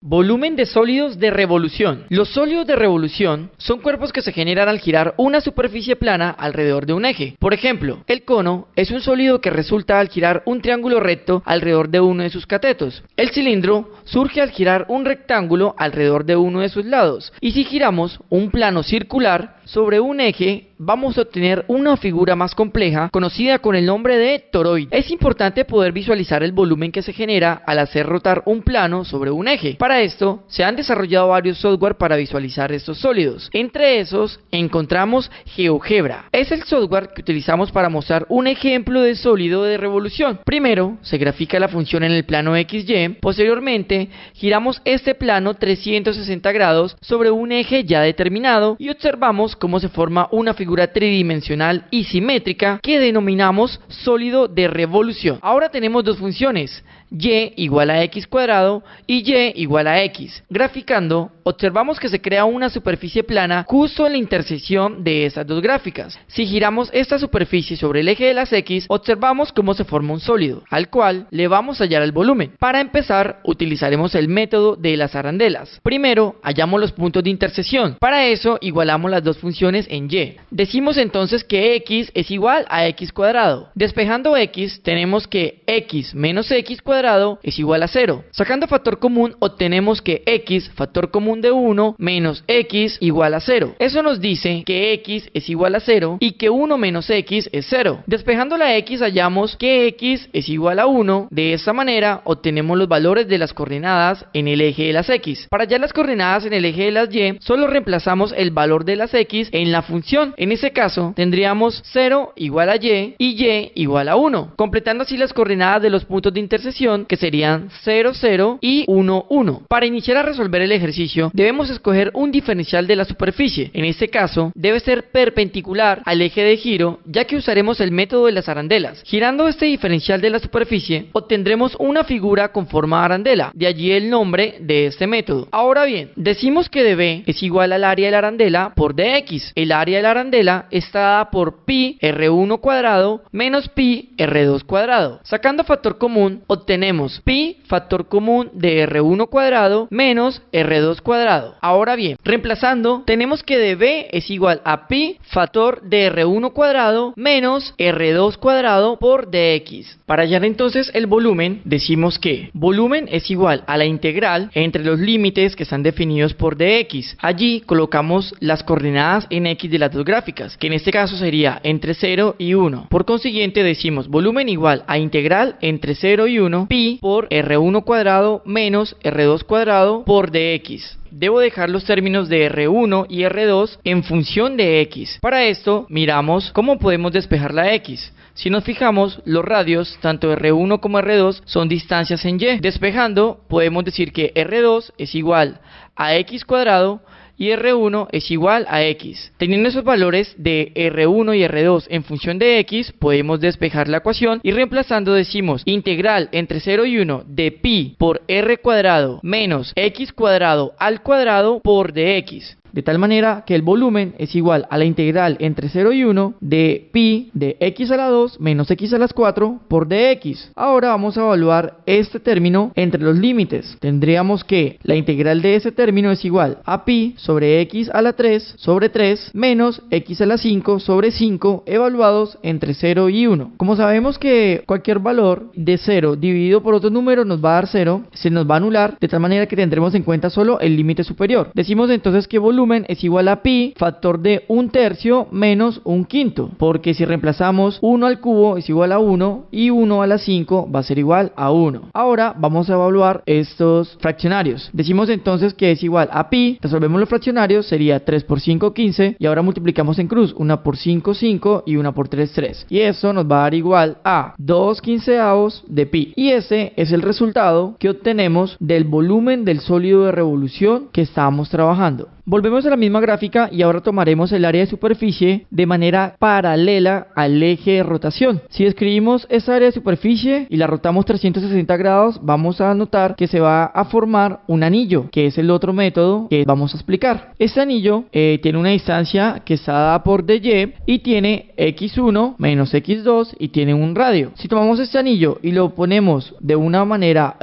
Volumen de sólidos de revolución. Los sólidos de revolución son cuerpos que se generan al girar una superficie plana alrededor de un eje. Por ejemplo, el cono es un sólido que resulta al girar un triángulo recto alrededor de uno de sus catetos. El cilindro surge al girar un rectángulo alrededor de uno de sus lados. Y si giramos un plano circular sobre un eje, vamos a obtener una figura más compleja conocida con el nombre de toroide. Es importante poder visualizar el volumen que se genera al hacer rotar un plano sobre un eje. Para esto se han desarrollado varios software para visualizar estos sólidos. Entre esos encontramos GeoGebra. Es el software que utilizamos para mostrar un ejemplo de sólido de revolución. Primero se grafica la función en el plano XY. Posteriormente giramos este plano 360 grados sobre un eje ya determinado y observamos cómo se forma una figura tridimensional y simétrica que denominamos sólido de revolución. Ahora tenemos dos funciones, y igual a x cuadrado y y igual a x. Graficando, observamos que se crea una superficie plana justo en la intersección de estas dos gráficas. Si giramos esta superficie sobre el eje de las x, observamos cómo se forma un sólido, al cual le vamos a hallar el volumen. Para empezar, utilizaremos el método de las arandelas. Primero, hallamos los puntos de intersección. Para eso, igualamos las dos funciones en y. Decimos entonces que x es igual a x cuadrado. Despejando x, tenemos que x menos x cuadrado es igual a 0. Sacando factor común, obtenemos que x factor común de 1 menos x igual a 0. Eso nos dice que x es igual a 0 y que 1 menos x es 0. Despejando la x, hallamos que x es igual a 1. De esta manera, obtenemos los valores de las coordenadas en el eje de las x. Para hallar las coordenadas en el eje de las y, solo reemplazamos el valor de las x en la función. En ese caso, tendríamos 0 igual a y igual a 1, completando así las coordenadas de los puntos de intersección, que serían 0, 0 y 1, 1. Para iniciar a resolver el ejercicio, debemos escoger un diferencial de la superficie. En este caso, debe ser perpendicular al eje de giro, ya que usaremos el método de las arandelas. Girando este diferencial de la superficie, obtendremos una figura con forma de arandela, de allí el nombre de este método. Ahora bien, decimos que dB es igual al área de la arandela por dx. El área de la arandela está dada por pi r1 cuadrado menos pi r2 cuadrado. Sacando factor común, obtenemos pi factor común de r1 cuadrado menos r2 cuadrado. Ahora bien, reemplazando, tenemos que dB es igual a pi factor de r1 cuadrado menos r2 cuadrado por dx. Para hallar entonces el volumen, decimos que volumen es igual a la integral entre los límites que están definidos por dx. Allí colocamos las coordenadas en x de las dos gráficas, que en este caso sería entre 0 y 1. Por consiguiente, decimos volumen igual a integral entre 0 y 1 pi por r1 cuadrado menos r2 cuadrado por dx. Debo dejar los términos de R1 y R2 en función de X. Para esto, miramos cómo podemos despejar la X. Si nos fijamos, los radios, tanto R1 como R2, son distancias en Y. Despejando, podemos decir que R2 es igual a X cuadrado y R1 es igual a X. Teniendo esos valores de R1 y R2 en función de X, podemos despejar la ecuación y reemplazando decimos integral entre 0 y 1 de pi por R cuadrado menos X cuadrado al cuadrado por dx. De tal manera que el volumen es igual a la integral entre 0 y 1 de pi de x a la 2 menos x a la 4 por dx. Ahora vamos a evaluar este término entre los límites. Tendríamos que la integral de ese término es igual a pi sobre x a la 3 sobre 3 menos x a la 5 sobre 5 evaluados entre 0 y 1. Como sabemos que cualquier valor de 0 dividido por otro número nos va a dar 0, se nos va a anular, de tal manera que tendremos en cuenta solo el límite superior. Decimos entonces que volumen es igual a pi factor de 1/3 menos 1/5, porque si reemplazamos 1 al cubo es igual a 1 y 1 a la 5 va a ser igual a 1. Ahora vamos a evaluar estos fraccionarios. Decimos entonces que es igual a pi, resolvemos los fraccionarios, sería 3 por 5, 15, y ahora multiplicamos en cruz, 1 por 5, 5 y 1 por 3, 3. Y eso nos va a dar igual a 2/15 de pi. Y ese es el resultado que obtenemos del volumen del sólido de revolución que estábamos trabajando. Volvemos a la misma gráfica y ahora tomaremos el área de superficie de manera paralela al eje de rotación. Si escribimos esa área de superficie y la rotamos 360 grados, vamos a notar que se va a formar un anillo, que es el otro método que vamos a explicar. Este anillo tiene una distancia que está dada por dy y tiene x1 menos x2 y tiene un radio. Si tomamos este anillo y lo ponemos de una manera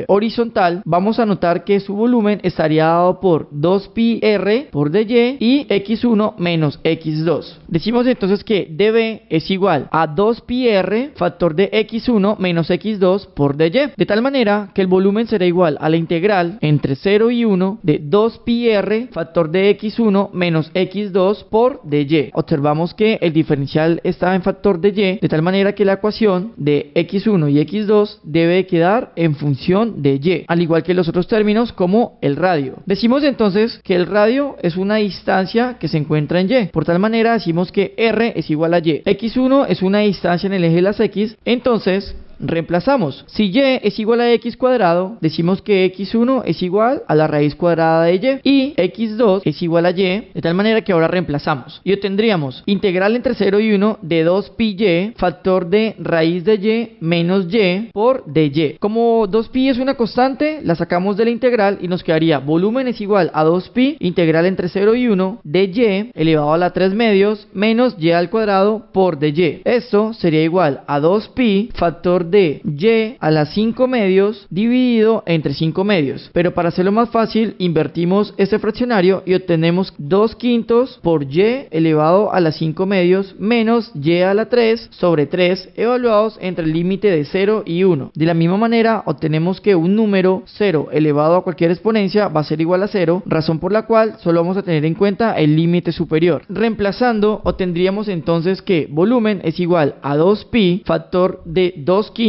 horizontal, vamos a notar que su volumen estaría dado por 2πr por dy y x1 menos x2. Decimos entonces que db es igual a 2πr factor de x1 menos x2 por dy, de tal manera que el volumen será igual a la integral entre 0 y 1 de 2πr factor de x1 menos x2 por dy. Observamos que el diferencial está en factor de y, de tal manera que la ecuación de x1 y x2 debe quedar en función de y, al igual que los otros términos como el radio. Decimos entonces que el radio es una distancia que se encuentra en y, por tal manera decimos que r es igual a y. x1 es una distancia en el eje de las x, entonces reemplazamos. Si y es igual a x cuadrado, decimos que x1 es igual a la raíz cuadrada de y x2 es igual a y, de tal manera que ahora reemplazamos y obtendríamos integral entre 0 y 1 de 2πy factor de raíz de y menos y por dy. Como 2π es una constante, la sacamos de la integral y nos quedaría volumen es igual a 2π integral entre 0 y 1 de y elevado a la 3 medios menos y al cuadrado por dy. Esto sería igual a 2π factor de y a las 5 medios dividido entre 5 medios, pero para hacerlo más fácil invertimos este fraccionario y obtenemos 2/5 por y elevado a las 5 medios menos y a la 3 sobre 3 evaluados entre el límite de 0 y 1. De la misma manera obtenemos que un número 0 elevado a cualquier exponencia va a ser igual a 0, razón por la cual solo vamos a tener en cuenta el límite superior. Reemplazando obtendríamos entonces que volumen es igual a 2π factor de 2/5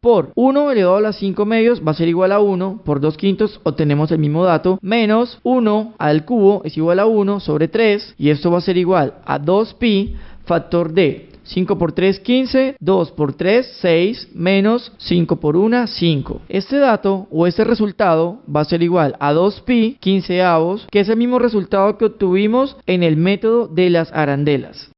por 1 elevado a las 5 medios va a ser igual a 1 por 2/5, obtenemos el mismo dato, menos 1 al cubo es igual a 1 sobre 3 y esto va a ser igual a 2π factor de 5 por 3, 15, 2 por 3, 6, menos 5 por 1, 5. Este dato o este resultado va a ser igual a 2π 15avos, que es el mismo resultado que obtuvimos en el método de las arandelas.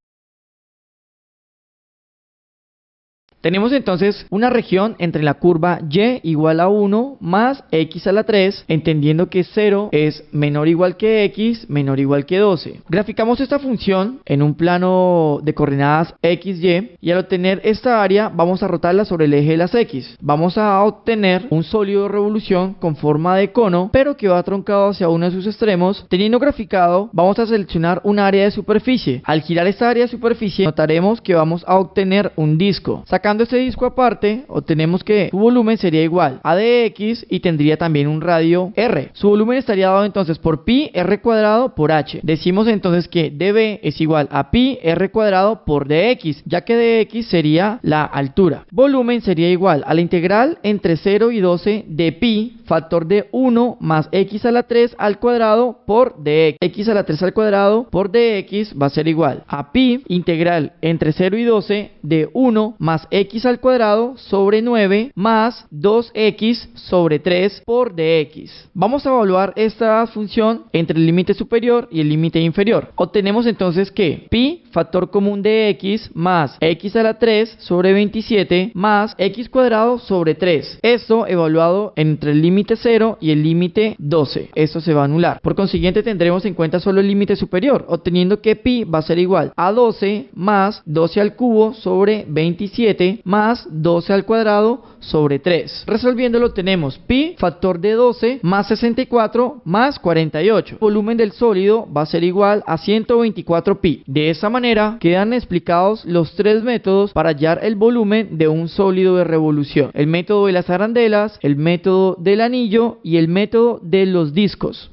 Tenemos entonces una región entre la curva y igual a 1 más x a la 3, entendiendo que 0 es menor o igual que x, menor o igual que 12. Graficamos esta función en un plano de coordenadas x, y al obtener esta área vamos a rotarla sobre el eje de las x. Vamos a obtener un sólido de revolución con forma de cono, pero que va troncado hacia uno de sus extremos. Teniendo graficado, vamos a seleccionar un área de superficie. Al girar esta área de superficie, notaremos que vamos a obtener un disco. Sacando este disco aparte, obtenemos que su volumen sería igual a dx y tendría también un radio r. Su volumen estaría dado entonces por pi r cuadrado por h. Decimos entonces que db es igual a pi r cuadrado por dx, ya que dx sería la altura. Volumen sería igual a la integral entre 0 y 12 de pi factor de 1 más x a la 3 al cuadrado por dx. X a la 3 al cuadrado por dx va a ser igual a pi integral entre 0 y 12 de 1 más x al cuadrado sobre 9 más 2x sobre 3 por dx. Vamos a evaluar esta función entre el límite superior y el límite inferior. Obtenemos entonces que pi factor común de x más x a la 3 sobre 27 más x cuadrado sobre 3. Esto evaluado entre el límite 0 y el límite 12. Esto se va a anular. Por consiguiente tendremos en cuenta solo el límite superior, obteniendo que pi va a ser igual a 12 más 12 al cubo sobre 27 más 12 al cuadrado sobre 3. Resolviéndolo tenemos pi factor de 12 más 64 más 48. El volumen del sólido va a ser igual a 124 pi. De esta manera quedan explicados los tres métodos para hallar el volumen de un sólido de revolución: el método de las arandelas, el método del anillo y el método de los discos.